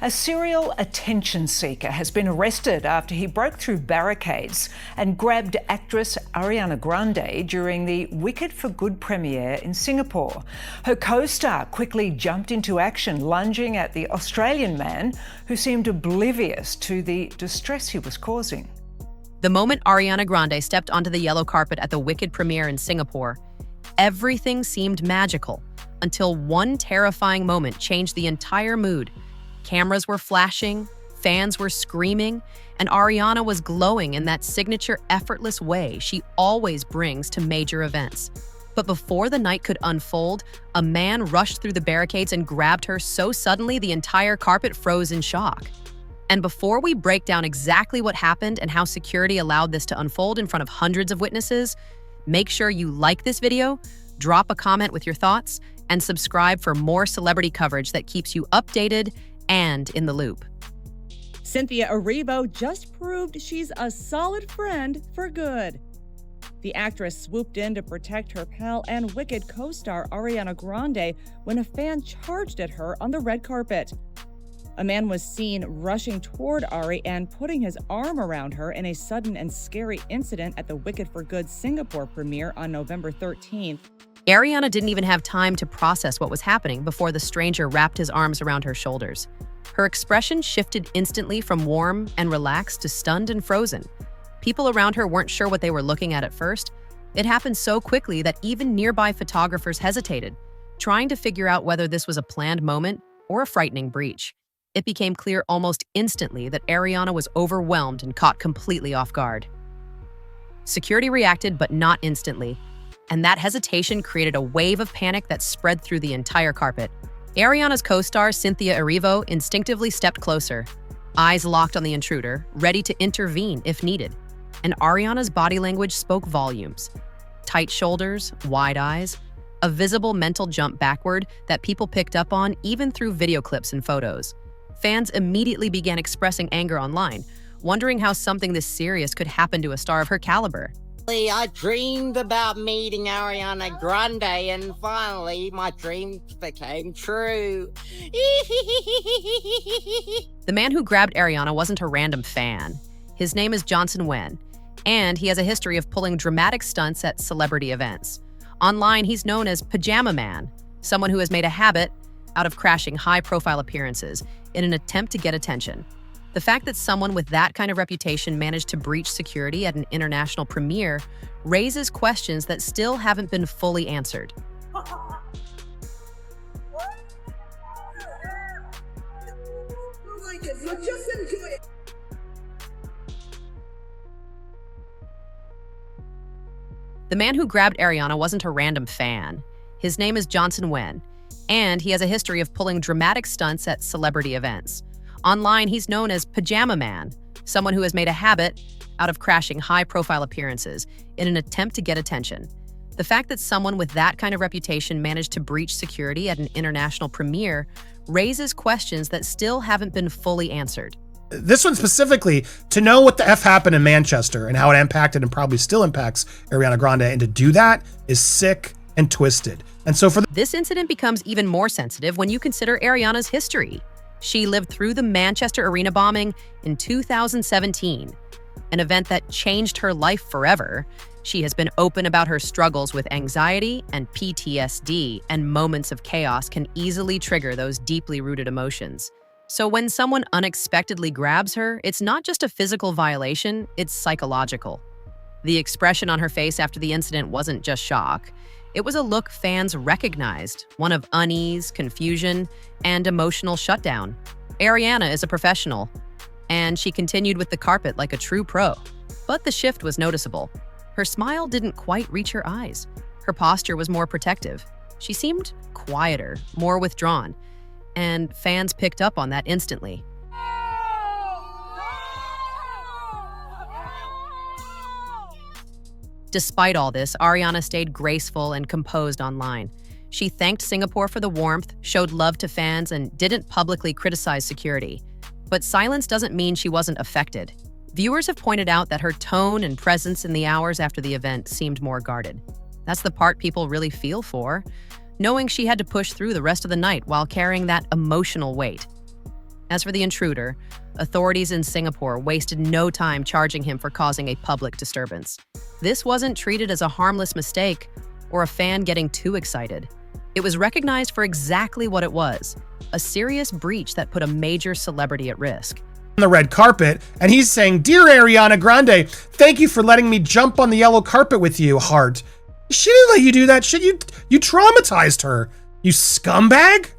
A serial attention seeker has been arrested after he broke through barricades and grabbed actress Ariana Grande during the Wicked for Good premiere in Singapore. Her co-star quickly jumped into action, lunging at the Australian man who seemed oblivious to the distress he was causing. The moment Ariana Grande stepped onto the yellow carpet at the Wicked premiere in Singapore, everything seemed magical until one terrifying moment changed the entire mood. Cameras were flashing, fans were screaming, and Ariana was glowing in that signature effortless way she always brings to major events. But before the night could unfold, a man rushed through the barricades and grabbed her so suddenly the entire carpet froze in shock. And before we break down exactly what happened and how security allowed this to unfold in front of hundreds of witnesses, make sure you like this video, drop a comment with your thoughts, and subscribe for more celebrity coverage that keeps you updated and in the loop. Cynthia Erivo just proved she's a solid friend for good. The actress swooped in to protect her pal and Wicked co-star Ariana Grande when a fan charged at her on the red carpet. A man was seen rushing toward Ari and putting his arm around her in a sudden and scary incident at the Wicked for Good Singapore premiere on November 13th. Ariana didn't even have time to process what was happening before the stranger wrapped his arms around her shoulders. Her expression shifted instantly from warm and relaxed to stunned and frozen. People around her weren't sure what they were looking at first. It happened so quickly that even nearby photographers hesitated, trying to figure out whether this was a planned moment or a frightening breach. It became clear almost instantly that Ariana was overwhelmed and caught completely off guard. Security reacted, but not instantly, and that hesitation created a wave of panic that spread through the entire carpet. Ariana's co-star, Cynthia Erivo, instinctively stepped closer, eyes locked on the intruder, ready to intervene if needed. And Ariana's body language spoke volumes. Tight shoulders, wide eyes, a visible mental jump backward that people picked up on even through video clips and photos. Fans immediately began expressing anger online, wondering how something this serious could happen to a star of her caliber. I dreamed about meeting Ariana Grande, and finally my dreams became true. The man who grabbed Ariana wasn't a random fan. His name is Johnson Wen, and he has a history of pulling dramatic stunts at celebrity events. Online, he's known as Pajama Man, someone who has made a habit out of crashing high-profile appearances in an attempt to get attention. The fact that someone with that kind of reputation managed to breach security at an international premiere raises questions that still haven't been fully answered. The man who grabbed Ariana wasn't a random fan. His name is Johnson Wen, and he has a history of pulling dramatic stunts at celebrity events. Online, he's known as Pajama Man, someone who has made a habit out of crashing high-profile appearances in an attempt to get attention. The fact that someone with that kind of reputation managed to breach security at an international premiere raises questions that still haven't been fully answered. This one specifically, to know what the F happened in Manchester and how it impacted and probably still impacts Ariana Grande, and to do that is sick and twisted. And so this incident becomes even more sensitive when you consider Ariana's history. She lived through the Manchester Arena bombing in 2017, an event that changed her life forever. She has been open about her struggles with anxiety and PTSD, and moments of chaos can easily trigger those deeply rooted emotions. So when someone unexpectedly grabs her, it's not just a physical violation, it's psychological. The expression on her face after the incident wasn't just shock. It was a look fans recognized, one of unease, confusion, and emotional shutdown. Ariana is a professional, and she continued with the carpet like a true pro. But the shift was noticeable. Her smile didn't quite reach her eyes. Her posture was more protective. She seemed quieter, more withdrawn, and fans picked up on that instantly. Despite all this, Ariana stayed graceful and composed online. She thanked Singapore for the warmth, showed love to fans, and didn't publicly criticize security. But silence doesn't mean she wasn't affected. Viewers have pointed out that her tone and presence in the hours after the event seemed more guarded. That's the part people really feel for, knowing she had to push through the rest of the night while carrying that emotional weight. As for the intruder, authorities in Singapore wasted no time charging him for causing a public disturbance. This wasn't treated as a harmless mistake or a fan getting too excited. It was recognized for exactly what it was, a serious breach that put a major celebrity at risk. On the red carpet, and he's saying, "Dear Ariana Grande, thank you for letting me jump on the yellow carpet with you, heart." She didn't let you do that shit. You traumatized her, you scumbag.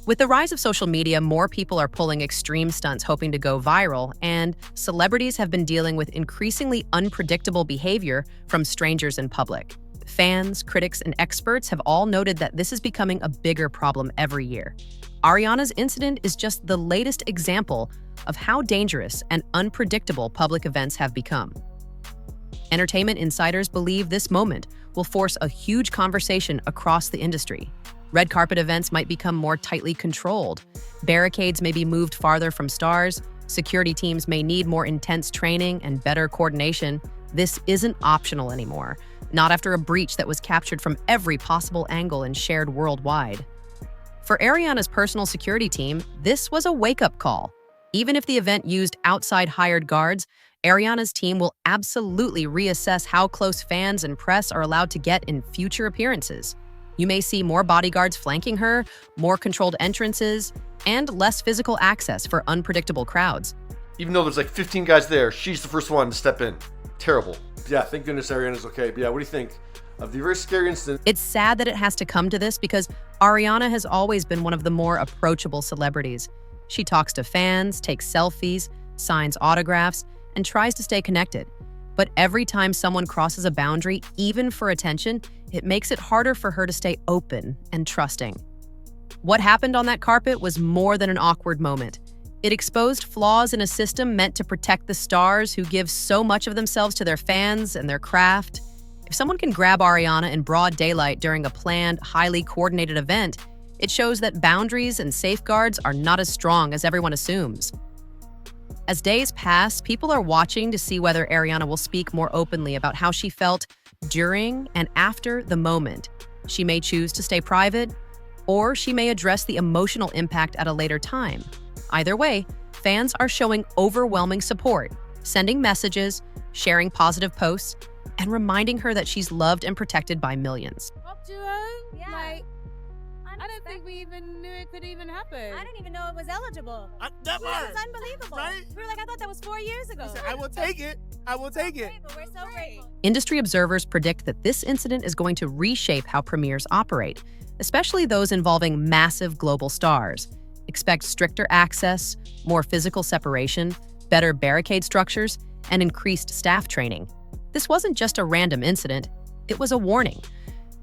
With the rise of social media, more people are pulling extreme stunts hoping to go viral, and celebrities have been dealing with increasingly unpredictable behavior from strangers in public. Fans, critics, and experts have all noted that this is becoming a bigger problem every year. Ariana's incident is just the latest example of how dangerous and unpredictable public events have become. Entertainment insiders believe this moment will force a huge conversation across the industry. Red carpet events might become more tightly controlled. Barricades may be moved farther from stars. Security teams may need more intense training and better coordination. This isn't optional anymore, not after a breach that was captured from every possible angle and shared worldwide. For Ariana's personal security team, this was a wake-up call. Even if the event used outside hired guards, Ariana's team will absolutely reassess how close fans and press are allowed to get in future appearances. You may see more bodyguards flanking her, more controlled entrances, and less physical access for unpredictable crowds. Even though there's like 15 guys there, she's the first one to step in. Terrible. Yeah, thank goodness Ariana's okay. But yeah, what do you think of the very scary incident? It's sad that it has to come to this because Ariana has always been one of the more approachable celebrities. She talks to fans, takes selfies, signs autographs, and tries to stay connected. But every time someone crosses a boundary, even for attention, it makes it harder for her to stay open and trusting. What happened on that carpet was more than an awkward moment. It exposed flaws in a system meant to protect the stars who give so much of themselves to their fans and their craft. If someone can grab Ariana in broad daylight during a planned, highly coordinated event, it shows that boundaries and safeguards are not as strong as everyone assumes. As days pass, people are watching to see whether Ariana will speak more openly about how she felt during and after the moment. She may choose to stay private, or she may address the emotional impact at a later time. Either way, fans are showing overwhelming support, sending messages, sharing positive posts, and reminding her that she's loved and protected by millions. Up to her? Yeah. Like, I don't think we even knew it could even happen. I didn't even know it was eligible. That It was unbelievable. Right? We were like, I thought that was 4 years ago. I will take it. I will take it. But we're so grateful. Industry observers predict that this incident is going to reshape how premieres operate, especially those involving massive global stars. Expect stricter access, more physical separation, better barricade structures, and increased staff training. This wasn't just a random incident, it was a warning.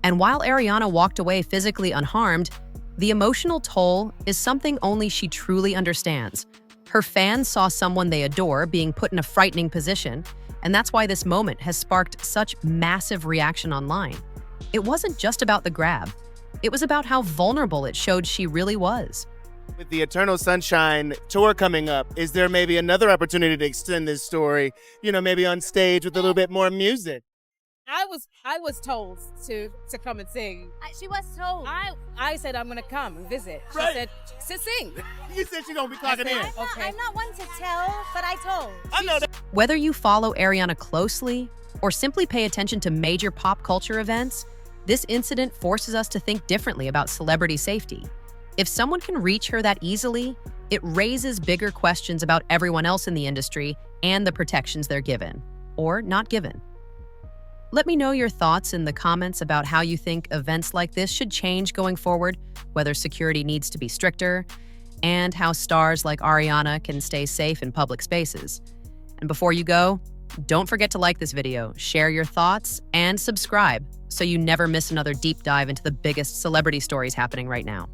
And while Ariana walked away physically unharmed, the emotional toll is something only she truly understands. Her fans saw someone they adore being put in a frightening position, and that's why this moment has sparked such massive reaction online. It wasn't just about the grab. It was about how vulnerable it showed she really was. With the Eternal Sunshine tour coming up, is there maybe another opportunity to extend this story, maybe on stage with a little bit more music? I was told to come and sing. She was told. I said I'm gonna come and visit. She Right. said to sing. You said she's gonna be clocking in. I'm not one to tell, but I told. I know that. Whether you follow Ariana closely or simply pay attention to major pop culture events, this incident forces us to think differently about celebrity safety. If someone can reach her that easily, it raises bigger questions about everyone else in the industry and the protections they're given, or not given. Let me know your thoughts in the comments about how you think events like this should change going forward, whether security needs to be stricter, and how stars like Ariana can stay safe in public spaces. And before you go, don't forget to like this video, share your thoughts, and subscribe so you never miss another deep dive into the biggest celebrity stories happening right now.